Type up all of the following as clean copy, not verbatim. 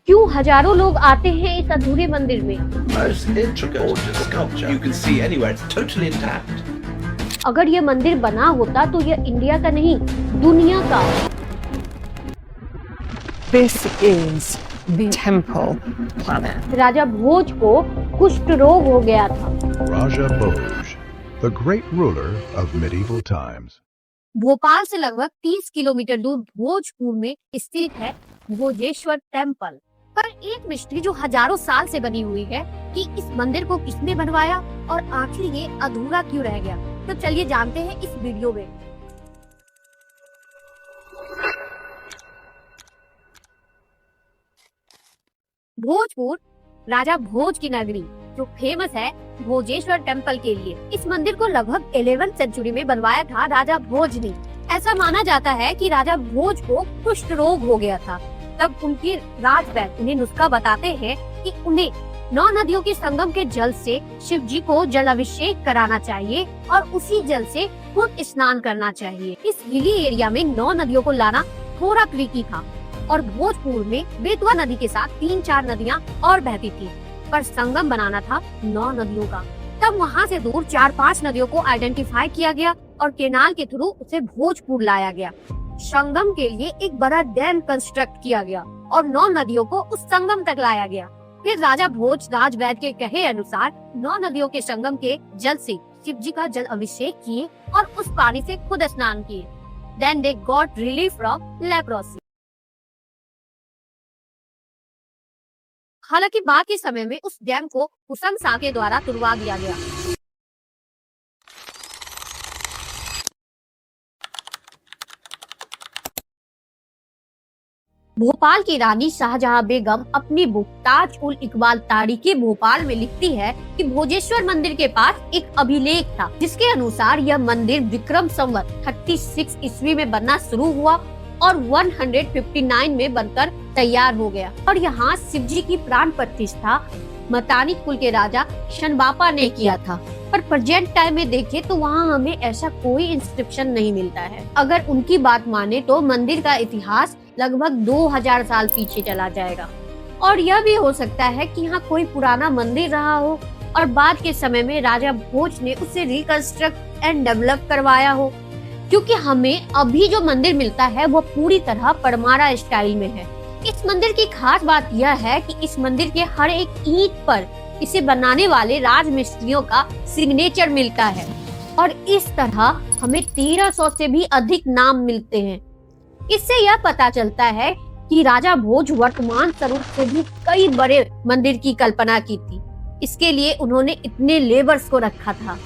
क्यों हजारों लोग आते हैं इस अधूरे मंदिर में? Most intricate sculpture you can see anywhere. It's totally intact. अगर ये मंदिर बना होता तो ये इंडिया का नहीं, दुनिया का। This is the temple planet. राजा भोज को कुष्ठ रोग हो गया था। Raja Bhoj, the great ruler of medieval times. Bhopal से लगभग 30 किलोमीटर दूर भोजपुर में स्थित है भोजेश्वर टेम्पल। पर एक मिस्ट्री जो हजारों साल से बनी हुई है कि इस मंदिर को किसने बनवाया और आखिर ये अधूरा क्यों रह गया। तो चलिए जानते हैं इस वीडियो में। भोजपुर राजा भोज की नगरी जो फेमस है भोजेश्वर टेम्पल के लिए। इस मंदिर को लगभग 11वीं सेंचुरी में बनवाया था राजा भोज ने। ऐसा माना जाता है कि राजा भोज को कुष्ठ रोग हो गया था। तब उनके राजवैद्य उन्हें नुस्खा बताते हैं कि उन्हें 9 नदियों के संगम के जल से शिव जी को जल अभिषेक कराना चाहिए और उसी जल से खुद स्नान करना चाहिए। इस हिली एरिया में 9 नदियों को लाना थोड़ा ट्रिकी था और भोजपुर में बेतवा नदी के साथ 3-4 नदियां और बहती थी, पर संगम बनाना था 9 नदियों का। तब वहां से दूर 4-5 नदियों को आइडेंटिफाई किया गया और केनाल के थ्रू उसे भोजपुर लाया गया। संगम के लिए एक बड़ा डैम कंस्ट्रक्ट किया गया और 9 नदियों को उस संगम तक लाया गया। फिर राजा भोज राजवैद्य के कहे अनुसार 9 नदियों के संगम के जल से शिव जी का जल अभिषेक किए और उस पानी से खुद स्नान किए। Then they got relief from leprosy. हालांकि बाद के समय में उस डैम को कुसुम शाह के द्वारा तुड़वा दिया गया। भोपाल की रानी शाहजहां बेगम अपनी बुक ताज उल इकबाल तारीखे भोपाल में लिखती है कि भोजेश्वर मंदिर के पास एक अभिलेख था जिसके अनुसार यह मंदिर विक्रम संवत 36 ईस्वी में बनना शुरू हुआ और 159 में बनकर तैयार हो गया और यहाँ शिव जी की प्राण प्रतिष्ठा मतानी कुल के राजा शनबापा ने किया था। पर प्रेजेंट टाइम में देखें तो वहाँ हमें ऐसा कोई इंस्क्रिप्शन नहीं मिलता है। अगर उनकी बात माने तो मंदिर का इतिहास लगभग 2000 साल पीछे चला जाएगा और यह भी हो सकता है कि यहाँ कोई पुराना मंदिर रहा हो और बाद के समय में राजा भोज ने उसे रिकंस्ट्रक्ट एंड डेवलप करवाया हो, क्योंकि हमें अभी जो मंदिर मिलता है वो पूरी तरह परमारा स्टाइल में है। इस मंदिर की खास बात यह है कि इस मंदिर के हर एक ईंट पर इसे बनाने वाले राज मिस्त्रियों का सिग्नेचर मिलता है और इस तरह हमें 1300 से भी अधिक नाम मिलते हैं। इससे यह पता चलता है कि राजा भोज वर्तमान स्वरूप से भी कई बड़े मंदिर की कल्पना की थी। इसके लिए उन्होंने इतने लेबर्स को रखा था।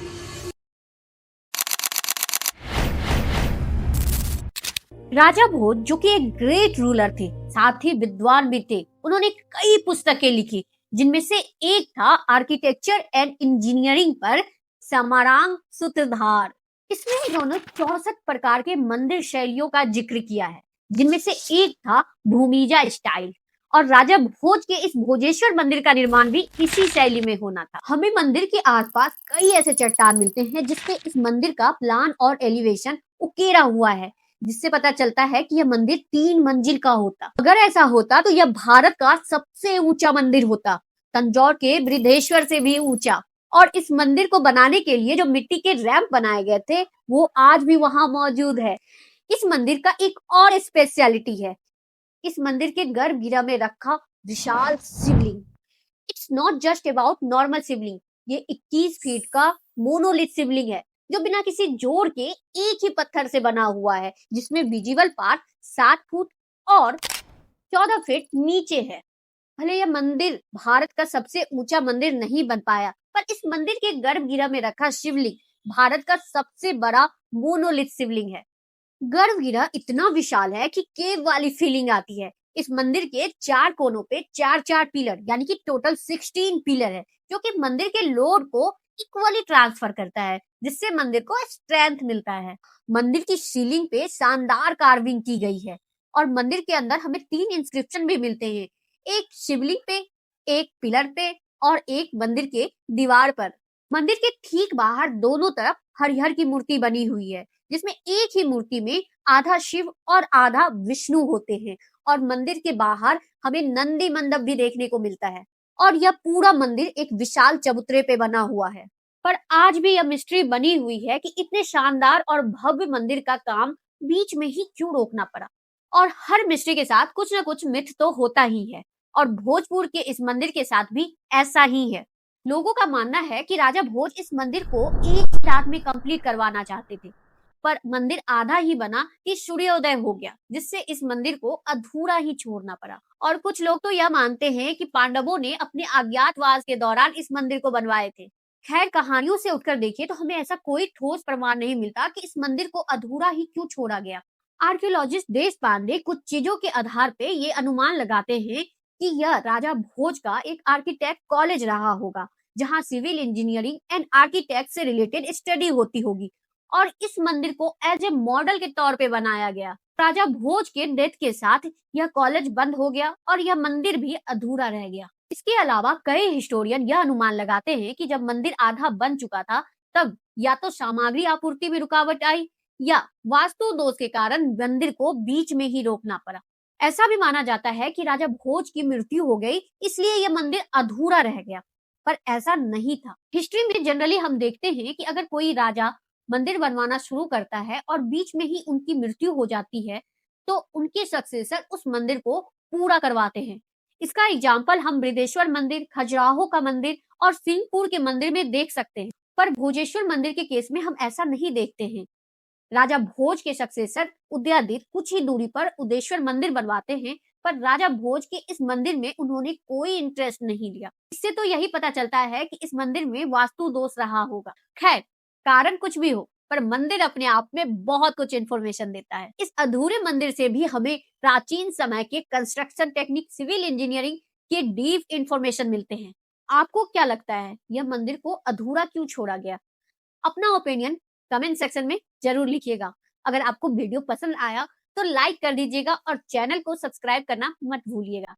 राजा भोज जो कि एक ग्रेट रूलर थे, साथ ही विद्वान भी थे। उन्होंने कई पुस्तकें लिखी जिनमें से एक था आर्किटेक्चर एंड इंजीनियरिंग पर समारांग सूत्रधार। इसमें उन्होंने 64 प्रकार के मंदिर शैलियों का जिक्र किया है जिनमें से एक था भूमिजा स्टाइल और राजा भोज के इस भोजेश्वर मंदिर का निर्माण भी इसी शैली में होना था। हमें मंदिर के आसपास कई ऐसे चट्टान मिलते हैं जिससे इस मंदिर का प्लान और एलिवेशन उकेरा हुआ है, जिससे पता चलता है कि यह मंदिर 3 मंजिल का होता। अगर ऐसा होता तो यह भारत का सबसे ऊंचा मंदिर होता, तंजौर के बृहदेश्वर से भी ऊंचा। और इस मंदिर को बनाने के लिए जो मिट्टी के रैंप बनाए गए थे वो आज भी वहां मौजूद है। इस मंदिर का एक और स्पेशलिटी है, इस मंदिर के गर्भगृह में रखा विशाल Shivling. It's not just about normal Shivling, ये 21 फीट का मोनोलिथ शिवलिंग है जो बिना किसी जोड़ के एक ही पत्थर से बना हुआ है, जिसमें विजिबल पार्ट 7 फुट और 14 फीट नीचे है। भले यह मंदिर भारत का सबसे ऊंचा मंदिर नहीं बन पाया, पर इस मंदिर के गर्भगृह में रखा शिवलिंग भारत का सबसे बड़ा मोनोलिथ शिवलिंग है। गर्भगृह इतना विशाल है कि केव वाली फीलिंग आती है। इस मंदिर के 4 कोनों पे 4-4 पिलर यानी कि टोटल 16 पिलर है जो कि मंदिर के लोड को इक्वली ट्रांसफर करता है, जिससे मंदिर को स्ट्रेंथ मिलता है। मंदिर की सीलिंग पे शानदार कार्विंग की गई है और मंदिर के अंदर हमें 3 इंस्क्रिप्शन भी मिलते हैं, एक शिवलिंग पे, एक पिलर पे और एक मंदिर के दीवार पर। मंदिर के ठीक बाहर दोनों तरफ हरिहर की मूर्ति बनी हुई है, जिसमें एक ही मूर्ति में आधा शिव और आधा विष्णु होते हैं और मंदिर के बाहर हमें नंदी मंडप भी देखने को मिलता है और यह पूरा मंदिर एक विशाल चबूतरे पे बना हुआ है। पर आज भी यह मिस्ट्री बनी हुई है कि इतने शानदार और भव्य मंदिर का काम बीच में ही क्यों रोकना पड़ा। और हर मिस्ट्री के साथ कुछ न कुछ मिथ तो होता ही है और भोजपुर के इस मंदिर के साथ भी ऐसा ही है। लोगों का मानना है कि राजा भोज इस मंदिर को एक ही रात में कंप्लीट करवाना चाहते थे, पर मंदिर आधा ही बना कि सूर्योदय हो गया, जिससे इस मंदिर को अधूरा ही छोड़ना पड़ा। और कुछ लोग तो यह मानते हैं कि पांडवों ने अपने अज्ञातवास के दौरान इस मंदिर को बनवाए थे। खैर, कहानियों से उठकर देखिए तो हमें ऐसा कोई ठोस प्रमाण नहीं मिलता कि इस मंदिर को अधूरा ही क्यों छोड़ा गया। आर्कियोलॉजिस्ट देश पांडे कुछ चीजों के आधार पे ये अनुमान लगाते हैं कि यह राजा भोज का एक आर्किटेक्ट कॉलेज रहा होगा, जहां सिविल इंजीनियरिंग एंड आर्किटेक्ट से रिलेटेड स्टडी होती होगी और इस मंदिर को एज ए मॉडल के तौर पे बनाया गया। राजा भोज के डेथ के साथ यह कॉलेज बंद हो गया और यह मंदिर भी अधूरा रह गया। इसके अलावा कई हिस्टोरियन यह अनुमान लगाते हैं कि जब मंदिर आधा बन चुका था तब या तो सामग्री आपूर्ति में रुकावट आई या वास्तु दोष के कारण मंदिर को बीच में ही रोकना पड़ा। ऐसा भी माना जाता है कि राजा भोज की मृत्यु हो गई, इसलिए यह मंदिर अधूरा रह गया, पर ऐसा नहीं था। हिस्ट्री में जनरली हम देखते हैं कि अगर कोई राजा मंदिर बनवाना शुरू करता है और बीच में ही उनकी मृत्यु हो जाती है तो उनके सक्सेसर उस मंदिर को पूरा करवाते हैं। इसका एग्जाम्पल हम बृहदेश्वर मंदिर, खजुराहो का मंदिर और सिंहपुर के मंदिर में देख सकते हैं, पर भोजेश्वर मंदिर के केस में हम ऐसा नहीं देखते हैं। राजा भोज के सक्सेसर उदयादित्य कुछ ही दूरी पर उदेश्वर मंदिर बनवाते हैं, पर राजा भोज के इस मंदिर में उन्होंने कोई इंटरेस्ट नहीं लिया। इससे तो यही पता चलता है कि इस मंदिर में वास्तु दोष रहा होगा। खैर, कारण कुछ भी हो, पर मंदिर अपने आप में बहुत कुछ इन्फॉर्मेशन देता है। इस अधूरे मंदिर से भी हमें प्राचीन समय के कंस्ट्रक्शन टेक्निक, सिविल इंजीनियरिंग के डीप इंफॉर्मेशन मिलते हैं। आपको क्या लगता है, यह मंदिर को अधूरा क्यों छोड़ा गया? अपना ओपिनियन कमेंट सेक्शन में जरूर लिखिएगा। अगर आपको वीडियो पसंद आया तो लाइक कर दीजिएगा और चैनल को सब्सक्राइब करना मत भूलिएगा।